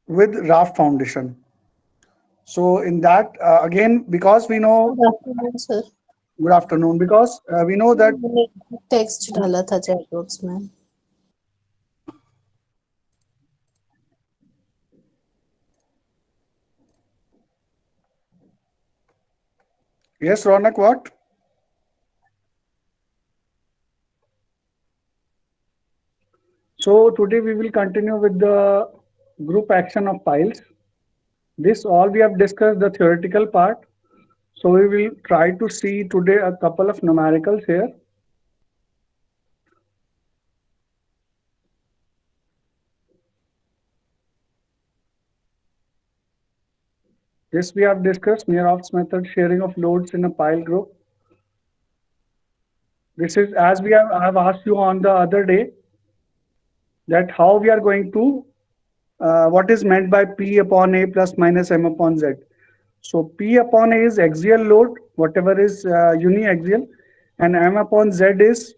with raft foundation. So in that, again, because we know, Good afternoon, sir. good afternoon, because we know that, मैंने text डाला था chat box में. yes, Ronak, what? So today we will continue with the group action of piles. This all we have discussed the theoretical part. So we will try to see today a couple of numericals here. This we have discussed Meyerhoff's method, sharing of loads in a pile group. This is as I have asked you on the other day that how we are going to what is meant by P upon A plus minus M upon Z. So P upon A is axial load, whatever is uniaxial, and M upon Z is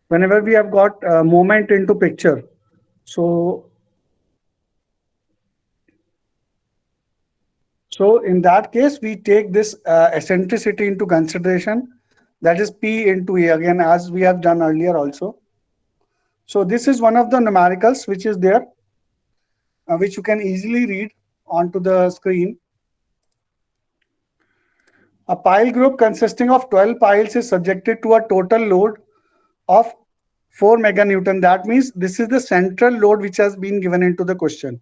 whenever we have got moment into picture. So so in that case, we take this eccentricity into consideration. That is P into A again, as we have done earlier also. So this is one of the numericals which is there, which you can easily read onto the screen. A pile group consisting of 12 piles is subjected to a total load of 4 meganewton. That means this is the central load which has been given into the question.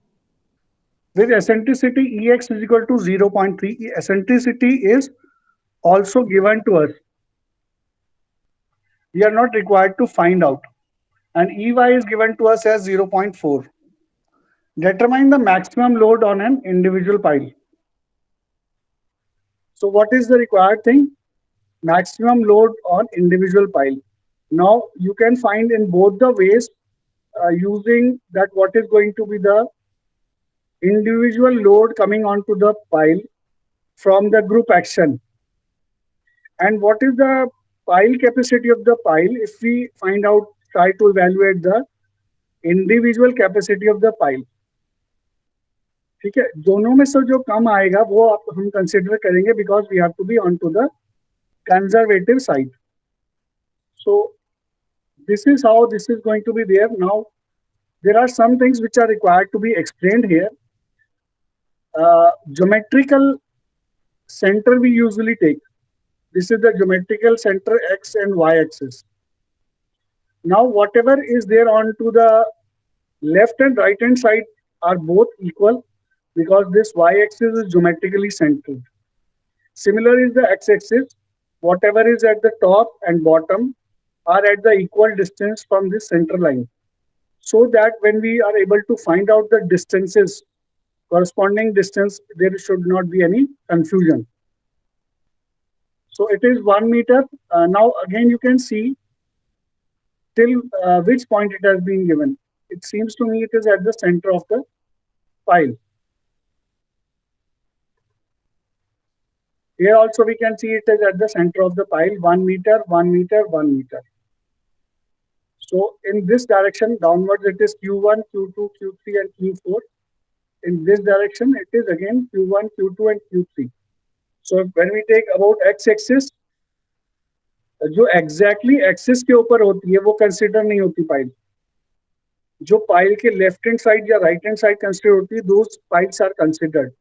With eccentricity Ex is equal to 0.3, eccentricity is also given to us. We are not required to find out. And Ey is given to us as 0.4. Determine the maximum load on an individual pile. So what is the required thing? Maximum load on individual pile. Now you can find in both the ways using that what is going to be the individual load coming onto the pile from the group action, and what is the pile capacity of the pile if we find out, try to evaluate the individual capacity of the pile. ठीक है, दोनों में से जो कम आएगा वो आप हम कंसिडर करेंगे because we have to be on to the conservative side. So this is how this is going to be there. Now there are some things which are required to be explained here. Geometrical center we usually take. This is the geometrical center x and y axis. Now whatever is there on to the left and right hand side are both equal because this y axis is geometrically centered. Similar is the x axis. Whatever is at the top and bottom are at the equal distance from this center line. So that when we are able to find out the distances, corresponding distance, there should not be any confusion. So it is 1 meter. Now again you can see till which point it has been given. It seems to me it is at the center of the pile. Here also we can see it is at the center of the pile, 1 meter, 1 meter, 1 meter. So in this direction downwards it is Q1, Q2, Q3 and Q4. In this direction it is again Q1, Q2 and Q3. So when we take about x-axis, जो exactly axis के ऊपर होती है वो consider नहीं होती pile. जो pile के लेफ्ट हैंड साइड या राइट हैंड साइड कंसिडर होती है, those piles are considered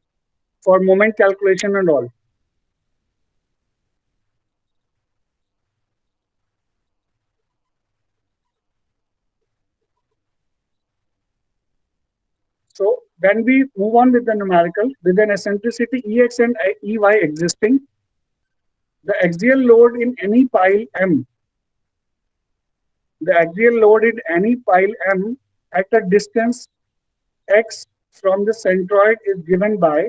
for moment calculation and all. So when we move on with the numerical, with an eccentricity Ex and Ey existing, the axial load in any pile M, the axial load in any pile M at a distance x from the centroid is given by,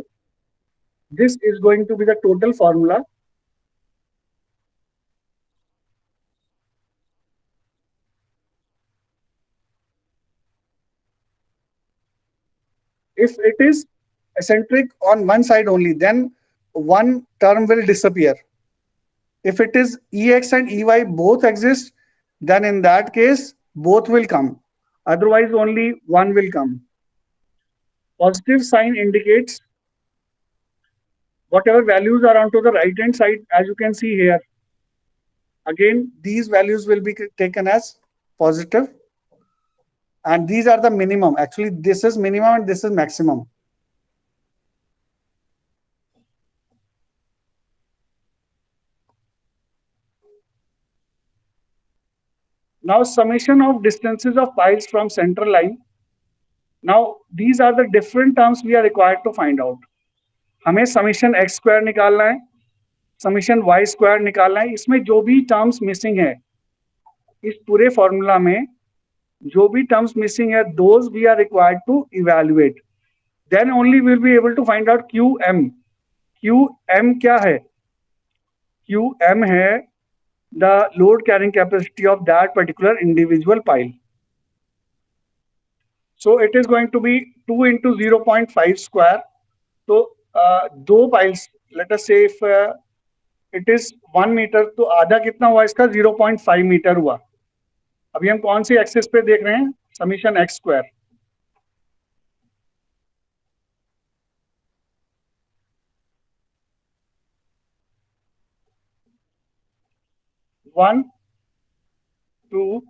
this is going to be the total formula. If it is eccentric on one side only, then one term will disappear. If it is Ex and Ey both exist, then in that case, both will come. Otherwise, only one will come. Positive sign indicates whatever values are onto the right hand side, as you can see here. Again, these values will be taken as positive, and these are the minimum. Actually, this is minimum and this is maximum. Now, summation of distances of piles from central line. Now, these are the different terms we are required to find out. हमें summation x square निकालना है, summation Y square निकालना है. इसमें जो भी terms missing है इस पूरे फॉर्मूला में, जो भी टर्म्स मिसिंग है, those we are required to evaluate. Then only will be able to find out Q M. Q M क्या है? क्यू एम है the load carrying capacity of that particular individual pile. So it is going to be 2 into 0.5 square. तो दो piles, let us से if it is 1 metre, तो आधा कितना हुआ इसका? 0.5 मीटर हुआ. अभी हम कौन सी एक्सिस पे देख रहे हैं? Summation x square. One two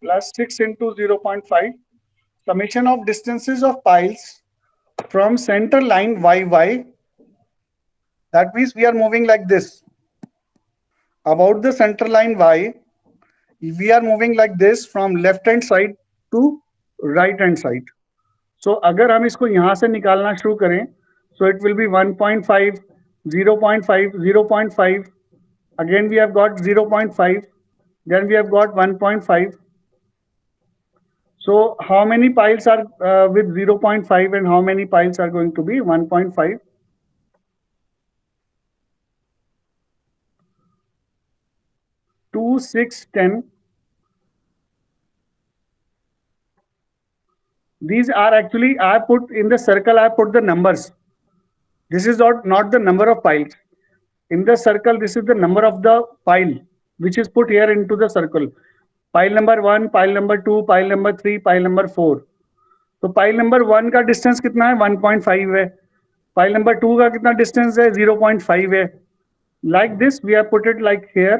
plus 6 into 0.5, summation of distances of piles from center line YY. That means we are moving like this. About the center line Y, we are moving like this from left hand side to right hand side. So अगर हम इसको यहाँ से निकालना शुरू करें, so it will be 1.5, 0.5, 0.5. Again we have got 0.5. Then we have got 1.5. So how many piles are with 0.5 and how many piles are going to be 1.5? 2, 6, 10. These are actually, I put in the circle, I put the numbers. This is not the number of piles. In the circle, this is the number of the pile which is put here into the circle. Pile number 1, pile number 2, pile number 3, pile number 4. तो pile number 1 का distance कितना है? 1.5 है. Pile number 2 का कितना distance है? 0.5 है. Like this we have put it like here.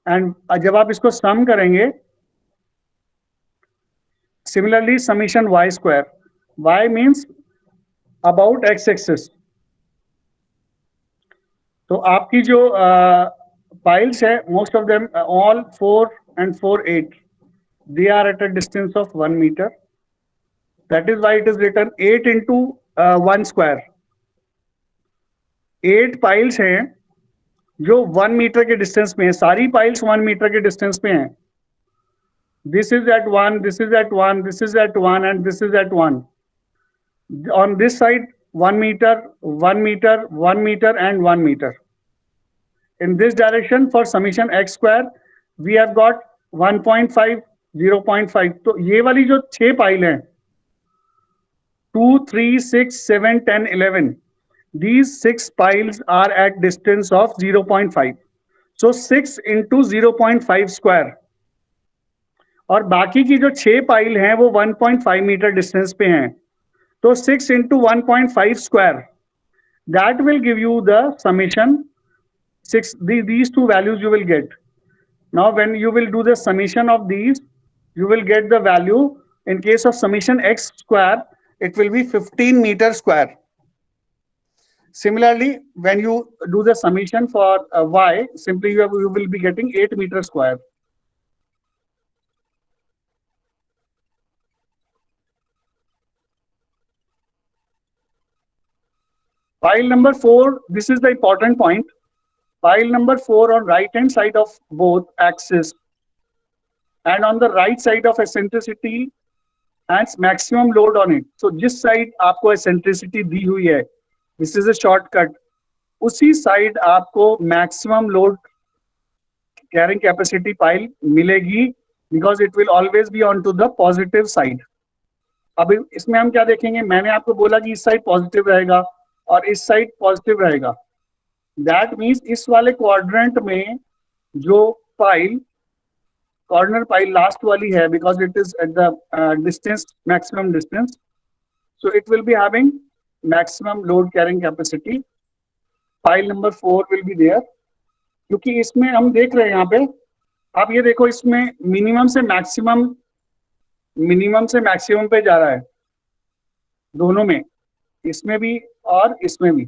And जब आप इसको सम करेंगे, similarly summation Y square. Y means about X axis. तो आपकी जो पाइल्स है, most of them all 4 and 4, 8, they are at a distance of 1 meter. That is why it is written 8 into 1 square. 8 piles हैं जो 1 metre के distance में है. सारी पाइल्स 1 मीटर के डिस्टेंस पे हैं. This is at 1, this is at 1, this is at 1, and this is at 1. On this side, 1 meter, 1 meter, 1 meter, and 1 meter. In this direction, for summation x square, we have got 1.5, 0.5. तो ये वाली जो 6 pile हैं, 2, 3, 6, 7, 10, 11. These 6 piles are at distance of 0.5. So 6 into 0.5 square. और बाकी की जो 6 pile हैं वो 1.5 मीटर डिस्टेंस पे हैं. तो 6 into 1.5 square. That will give you the summation 6. These two values you will get. Now when you will do the summation of these, you will get the value. In case of summation x square, it will be 15 meter square. Similarly, when you do the summation for y, simply you will be getting 8 meter square. Pile number 4, this is the important point. Pile number 4 on right hand side of both axes and on the right side of eccentricity and maximum load on it. So जिस side आपको eccentricity दी हुई है, this is a shortcut, उसी side आपको maximum load carrying capacity pile मिलेगी, because it will always be onto the positive side. अब इसमें हम क्या देखेंगे? मैंने आपको बोला कि इस साइड पॉजिटिव रहेगा और इस साइड पॉजिटिव रहेगा. दैट मीन्स इस वाले क्वाड्रेंट में जो पाइल कॉर्नर पाइल लास्ट वाली है because it is at the distance maximum distance, so it will be having maximum load carrying capacity. Pile number 4 will be there, क्योंकि इसमें हम देख रहे हैं यहाँ पे, आप ये देखो इसमें मिनिमम से मैक्सिमम पे जा रहा है दोनों में, इसमें भी और इसमें भी.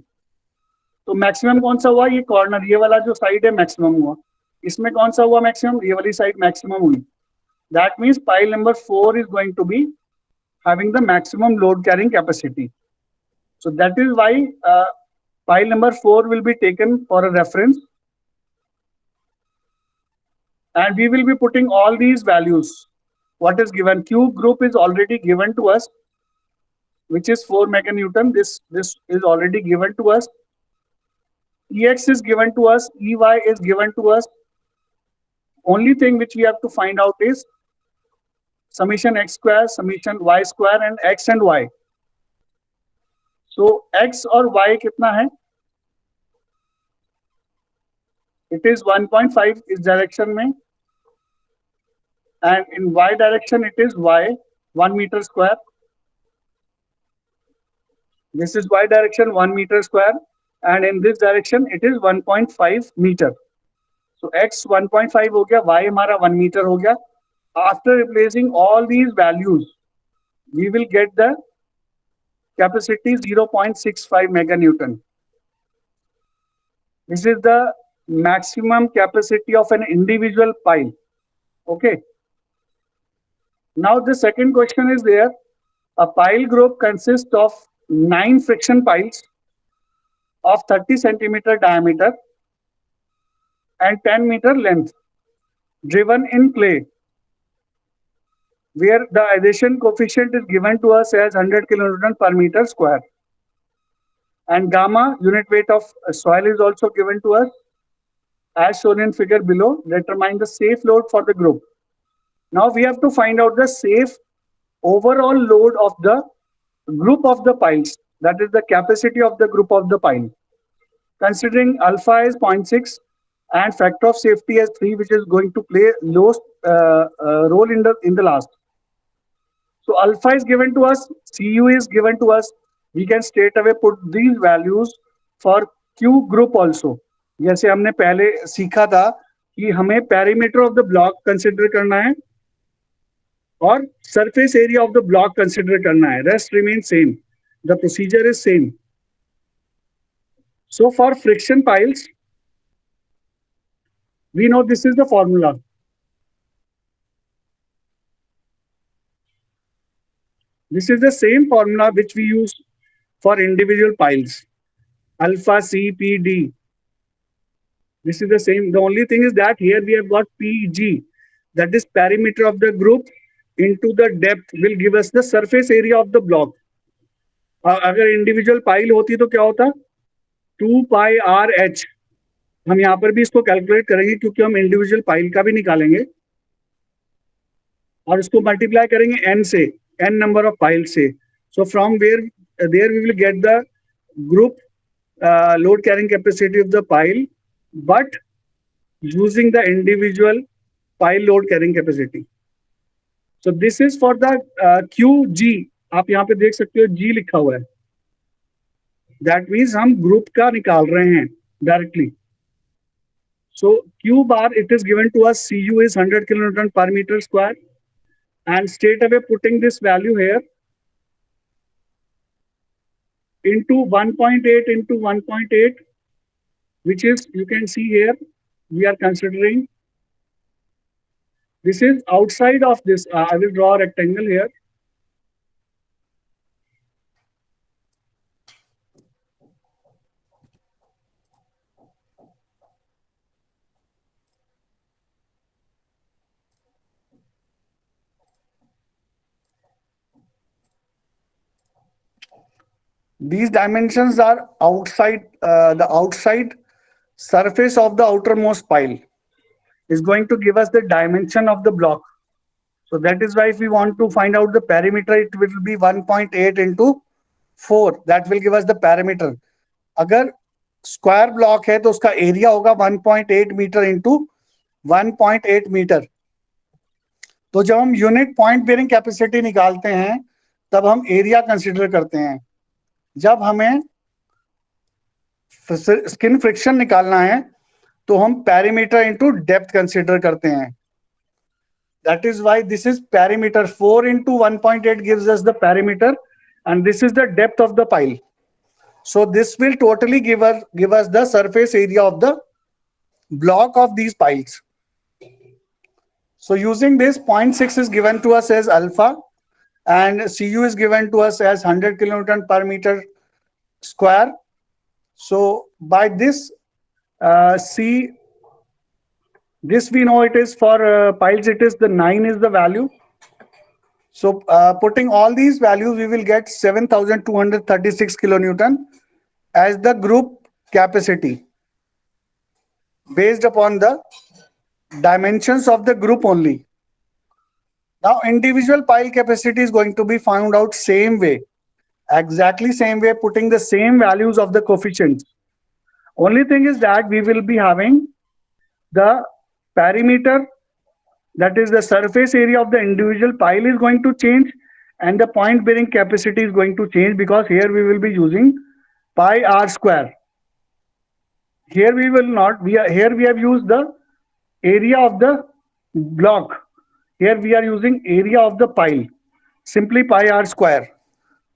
तो मैक्सिमम कौन सा हुआ? ये कॉर्नर, ये वाला जो साइड है मैक्सिमम हुआ. इसमें कौन सा हुआ मैक्सिमम? ये वाली साइड मैक्सिमम हुई. That means pile number 4 is going to be having the maximum load carrying capacity. So that is why pile number 4 will be taken for a reference, and we will be putting all these values. What is given? Q group is already given to us, which is 4 meganewton. This is already given to us. Ex is given to us. Ey is given to us. Only thing which we have to find out is summation x square, summation y square, and x and y. So x और y कितना है? It is 1.5 इस direction में, and in y direction it is y 1 meter square. This is y direction 1 meter square, and in this direction it is 1.5 meter. So x 1.5 हो गया, y हमारा 1 meter हो गया. After replacing all these values, we will get the capacity 0.65 meganewton. This is the maximum capacity of an individual pile. Okay. Now the second question is there. A pile group consists of 9 friction piles of 30 centimeter diameter and 10 meter length, driven in clay, where the adhesion coefficient is given to us as 100 kilonewton per meter square, and gamma unit weight of soil is also given to us as shown in figure below. Determine the safe load for the group. Now we have to find out the safe overall load of the group of the piles, that is the capacity of the group of the pile, considering alpha is 0.6 and factor of safety as 3, which is going to play role in the last. So alpha is given to us, Cu is given to us. We can straight away put these values for Q group also. जैसे हमने पहले सीखा था कि हमें perimeter of the block consider करना है और surface area of the block consider करना है. Rest remains same. The procedure is same. So for friction piles, we know this is the formula. This is the same formula which we use for individual piles. Alpha CPD. This is the same. The only thing is that here we have got PG, that is perimeter of the group into the depth will give us the surface area of the block. अगर individual pile होती तो क्या होता? 2 pi RH. हम यहाँ पर भी इसको कैलकुलेट करेंगे क्योंकि हम individual pile का भी निकालेंगे और उसको मल्टीप्लाई करेंगे n से, n number of piles से. So from there we will get the group load carrying capacity of the pile, but using the individual pile load carrying capacity. So this is for the QG. आप यहाँ पे देख सकते हो G लिखा हुआ है. That means हम group का निकाल रहे हैं directly. So Q bar, it is given to us, Cu is 100 kilonewton per meter square, and straight away putting this value here into 1.8 into 1.8, which is, you can see here, we are considering this is outside of this. I will draw a rectangle here. These dimensions are outside, the outside surface of the outermost pile is going to give us the dimension of the block. So that is why if we want to find out the perimeter, it will be 1.8 into 4. That will give us the perimeter. अगर square block है तो उसका area होगा 1.8 meter into 1.8 meter. तो जब हम unit point bearing capacity निकालते हैं तब हम एरिया कंसिडर करते हैं। जब हमें स्किन फ्रिक्शन निकालना है तो हम पेरीमीटर इंटू डेप्थ कंसिडर करते हैं। That is why this is perimeter. 4 into 1.8 gives us the perimeter, and this is the depth of the pile. So this will totally give us the surface area of the block of these piles. So using this, 0.6 is given to us as alpha, and Cu is given to us as 100 kilonewton per meter square. So by this, C, this we know it is for piles, it is the 9 is the value. So putting all these values, we will get 7,236 kilonewton as the group capacity based upon the dimensions of the group only. Now individual pile capacity is going to be found out same way, exactly same way, putting the same values of the coefficients. Only thing is that we will be having the perimeter, that is the surface area of the individual pile is going to change, and the point bearing capacity is going to change, because here we will be using pi r square. Here we will not, here we have used the area of the block. Here we are using area of the pile, simply pi r square.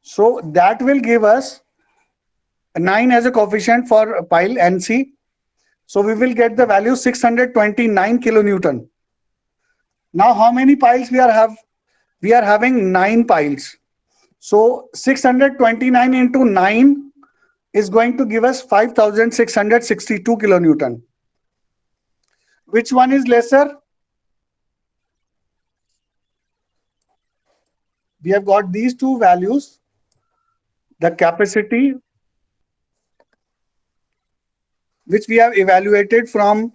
So that will give us 9 as a coefficient for pile NC. So we will get the value 629 kilonewton. Now how many piles we have? We are having 9 piles. So 629 into 9 is going to give us 5,662 kilonewton. Which one is lesser? We have got these two values. The capacity which we have evaluated from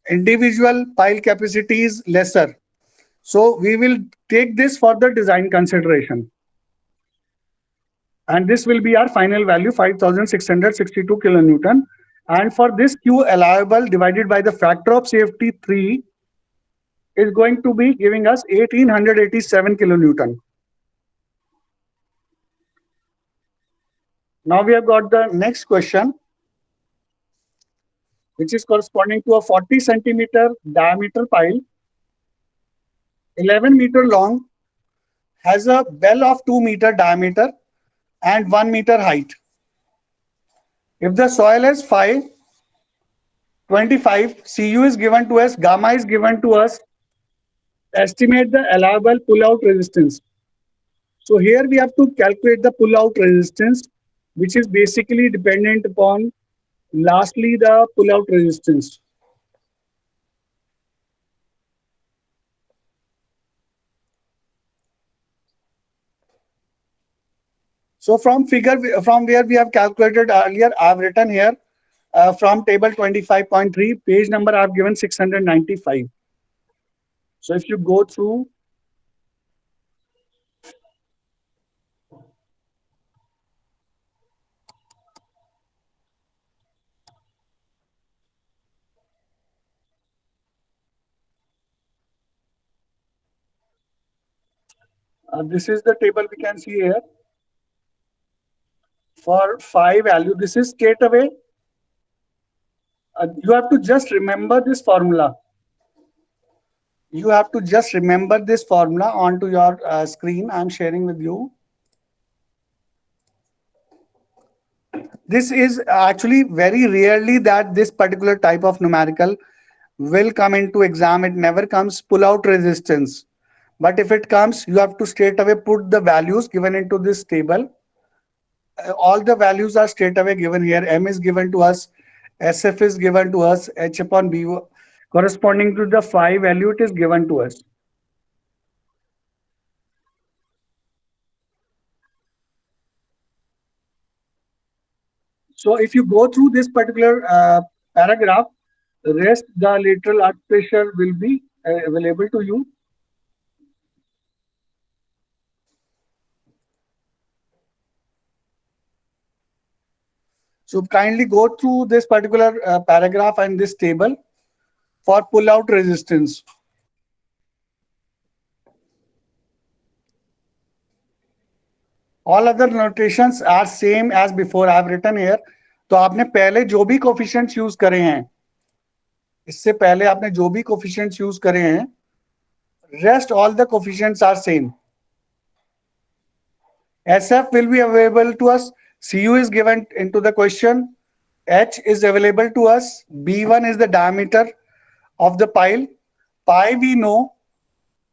individual pile capacity is lesser. So we will take this for the design consideration. And this will be our final value, 5,662 kilonewton. And for this Q allowable divided by the factor of safety 3 is going to be giving us 1,887 kilonewton. Now we have got the next question, which is corresponding to a 40 centimeter diameter pile, 11 meter long, has a bell of 2 meter diameter and 1 meter height. If the soil is 25, Cu is given to us, gamma is given to us, estimate the allowable pull-out resistance. So here we have to calculate the pull-out resistance, which is basically dependent upon, lastly, the pull-out resistance. So from figure, from where we have calculated earlier, I have written here from table 25.3, page number I have given 695. So if you go through, this is the table we can see here. For phi value, this is straight away. You have to just remember this formula. You have to just remember this formula onto your screen. I'm sharing with you. This is actually very rarely that this particular type of numerical will come into exam. It never comes pull-out resistance. But if it comes, you have to straight away put the values given into this table. All the values are straight away given here. M is given to us, SF is given to us, H upon B corresponding to the phi value, it is given to us. So if you go through this particular paragraph, the rest, the lateral earth pressure will be available to you. So kindly go through this particular paragraph and this table for pull-out resistance. All other notations are same as before I have written here. तो आपने पहले जो भी coefficients use करे हैं, इससे पहले आपने जो भी कोफिशिएंट्स यूज करे हैं, rest all the coefficients are same. SF will be available to us. Cu is given into the question. H is available to us. B1 is the diameter of the pile. Pi we know,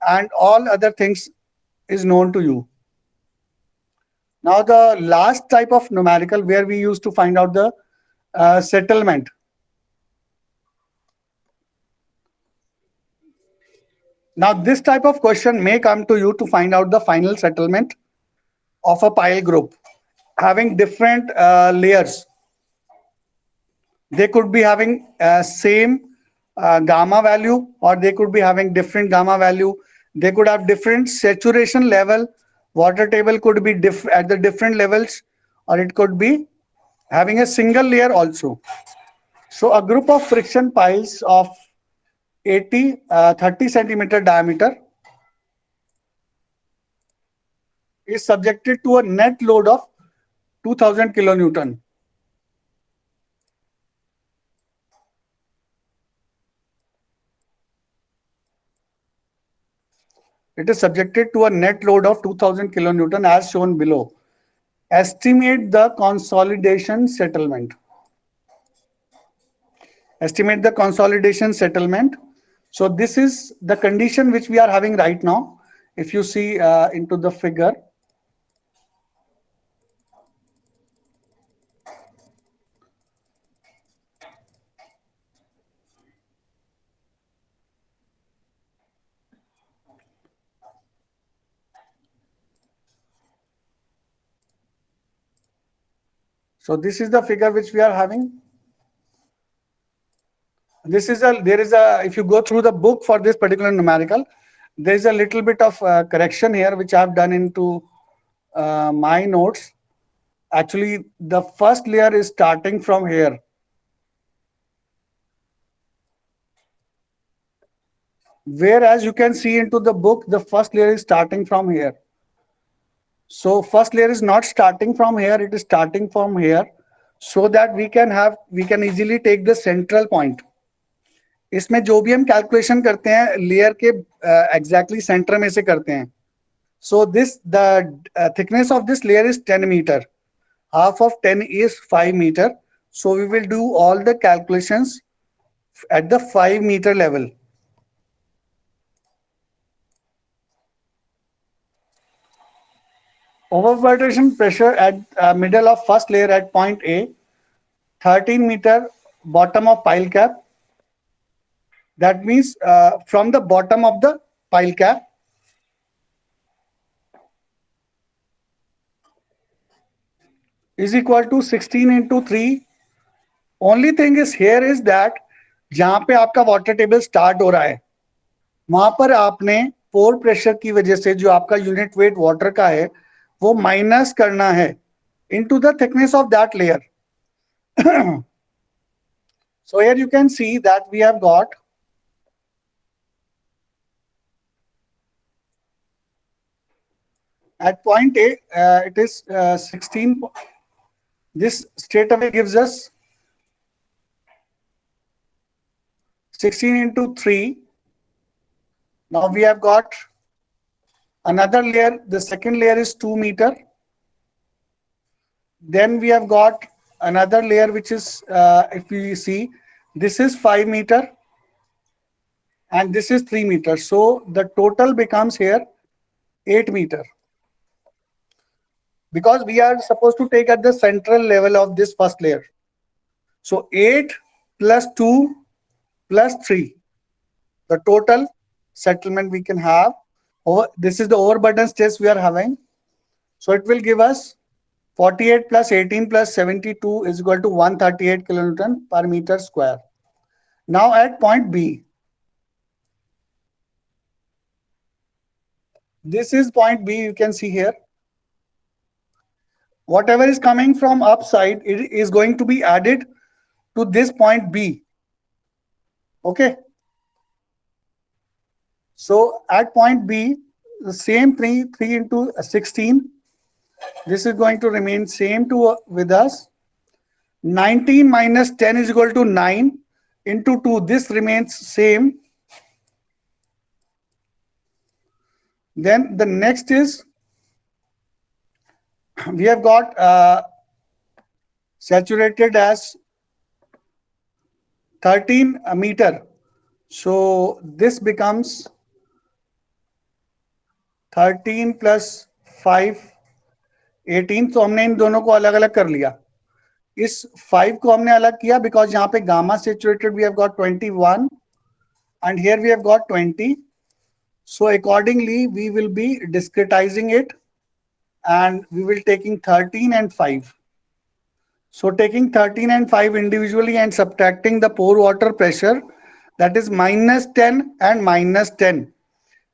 and all other things is known to you. Now the last type of numerical where we used to find out the settlement. Now this type of question may come to you to find out the final settlement of a pile group having different layers. They could be having same gamma value, or they could be having different gamma value. They could have different saturation level. Water table could be at the different levels, or it could be having a single layer also. So a group of friction piles of 30 centimeter diameter is subjected to a net load of 2000 kilonewton. It is subjected to a net load of 2000 kilonewton as shown below. Estimate the consolidation settlement. Estimate the consolidation settlement. So this is the condition which we are having right now. If you see into the figure, so this is the figure which we are having. This is if you go through the book for this particular numerical, there is a little bit of correction here which I have done into my notes. Actually, the first layer is starting from here. Whereas you can see into the book, the first layer is starting from here. So first layer is not starting from here, it is starting from here, so that we can easily take the central point. इसमें जो भी हम calculation करते हैं layer के exactly centre में से करते हैं. So this the thickness of this layer is 10 meter. Half of 10 is 5 meter. So we will do all the calculations at the 5 meter level. Overburden pressure at middle of first layer at point A, 13 meter bottom of pile cap. That means from the bottom of the pile cap, is equal to 16 into 3. Only thing is here is that जहां पे आपका water table start हो रहा है, वहां पर आपने pore pressure की वजह से जो आपका यूनिट वेट वाटर का है वो माइनस करना है into the thickness of that layer. So here you can see that we have got at point A, it is 16. This straight away gives us 16 into 3. Now we have got another layer. The second layer is 2 meter. Then we have got another layer which is, if we see, this is 5 meter and this is 3 meters. So the total becomes here 8 meter. Because we are supposed to take at the central level of this first layer. So 8 plus 2 plus 3. The total settlement we can have. This is the overburden stress we are having. So it will give us 48 plus 18 plus 72 is equal to 138 kilonewton per meter square. Now at point B. This is point B, you can see here. Whatever is coming from upside, it is going to be added to this point B. Okay. So at point B, the same 3 into 16. This is going to remain same to with us. 19 minus 10 is equal to 9 into 2. This remains same. Then the next is we have got saturated as 13 meter. So this becomes 13 plus 5 18. तो हमने इन दोनों को अलग अलग कर लिया. इस 5 को हमने अलग किया because यहाँ पे gamma saturated we have got 21 and here we have got 20. So accordingly we will be discretizing it and we will taking 13 and 5. So taking 13 and 5 individually and subtracting the pore water pressure, that is minus 10 and minus 10,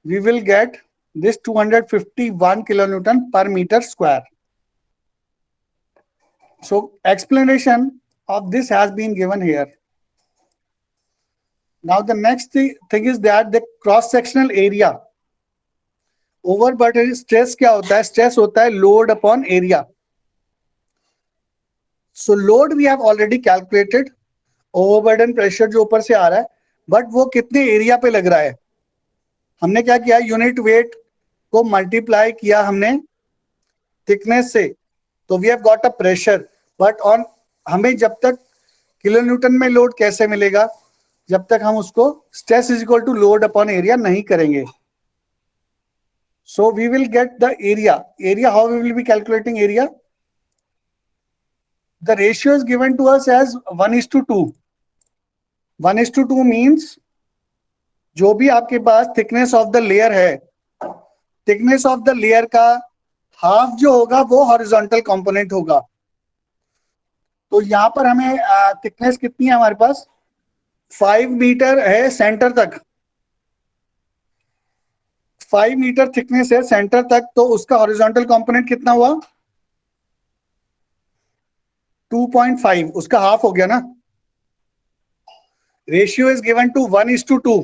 we will get this 251 kilonewton per meter square. So explanation of this has been given here. Now the next thing is that the cross sectional area. Overburden stress क्या होता है? Stress होता है load upon area. So load we have already calculated. Overburden pressure जो ऊपर से आ रहा है, but वो कितने एरिया पे लग रहा है? हमने क्या किया? यूनिट वेट को मल्टीप्लाई किया हमने थिकनेस से, तो we have got a pressure. But on हमें जब तक किलो न्यूटन में लोड कैसे मिलेगा? जब तक हम उसको stress is equal to load upon area नहीं करेंगे. So we will get the area. Area, how we will be calculating area? The ratio is given to us as 1:2. 1:2 means जो भी आपके पास thickness of the layer है, thickness of the layer का half जो होगा वो horizontal component होगा. तो यहाँ पर हमें thickness कितनी है हमारे पास? 5 मीटर है सेंटर तक. 5 मीटर थिकनेस है सेंटर तक, तो उसका हॉरिजॉन्टल कंपोनेंट कितना हुआ? 2.5. उसका हाफ हो गया ना. Ratio is given to 1:2.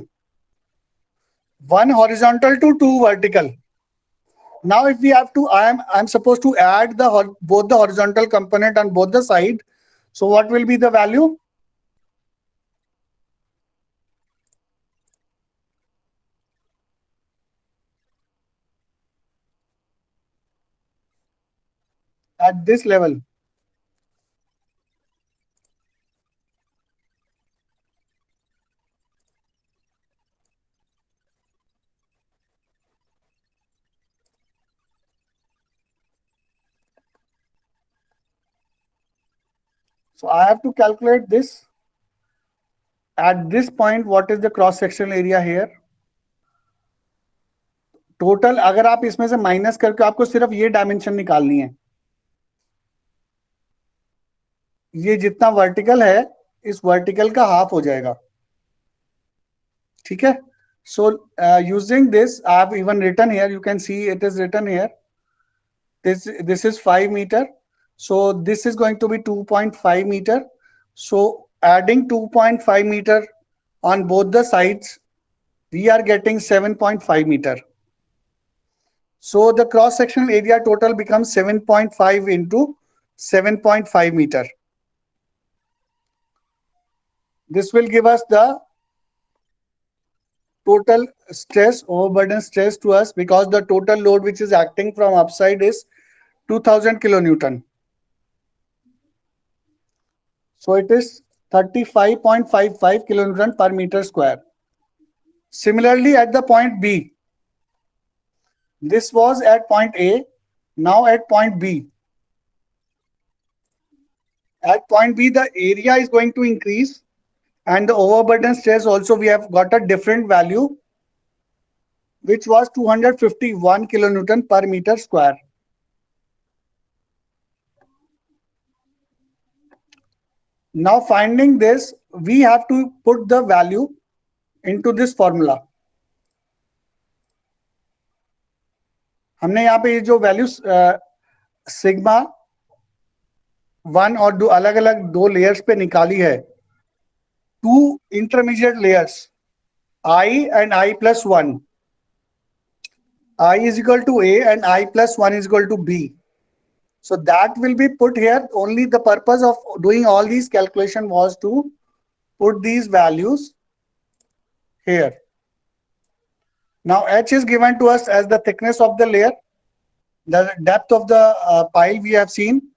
1 horizontal to 2 vertical. Now if we have to, I'm supposed to add both the horizontal component on both the side. So what will be the value? At this level. So I have to calculate this. At this point, what is the cross sectional area here? Total अगर आप इसमें से minus करके आपको सिर्फ ये dimension निकालनी है. ये जितना वर्टिकल है इस वर्टिकल का हाफ हो जाएगा. ठीक है. So using this, I have even written here. You can see it is written here. This is 5 meter. So this is going to be 2.5 meter. So adding 2.5 meter on both the sides, we are getting 7.5 meter. So the cross sectional area total becomes 7.5 into 7.5 meter. This will give us the total stress, overburden stress to us, because the total load which is acting from upside is 2000 kilonewton. So it is 35.55 kilonewton per meter square. Similarly, at the point B, this was at point A, now at point B. At point B, the area is going to increase, and the overburden stress also we have got a different value, which was 251 kilonewton per meter square. Now finding this, we have to put the value into this formula. हमने यहाँ पे ये जो value sigma 1 और दो अलग अलग दो लेयर्स पे निकाली है. Two intermediate layers I and I plus 1. I is equal to A and I plus 1 is equal to B. So that will be put here. Only the purpose of doing all these calculation was to put these values here. Now H is given to us as the thickness of the layer, the depth of the pile we have seen.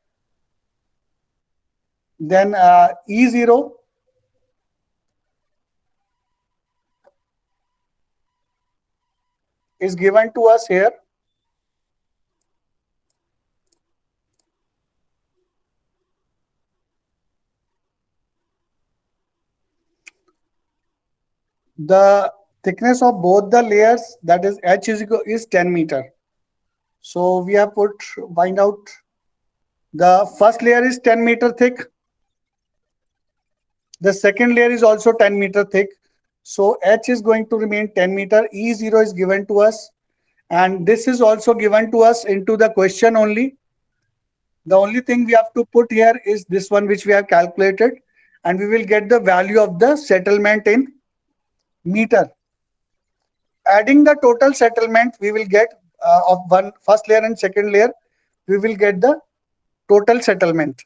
Then E0 is given to us here. The thickness of both the layers, that is H is 10 meter. So we have find out the first layer is 10 meter thick. The second layer is also 10 meter thick. So H is going to remain 10 meter. E0 is given to us. And this is also given to us into the question only. The only thing we have to put here is this one which we have calculated. And we will get the value of the settlement in meter. Adding the total settlement, we will get of first layer and second layer, we will get the total settlement.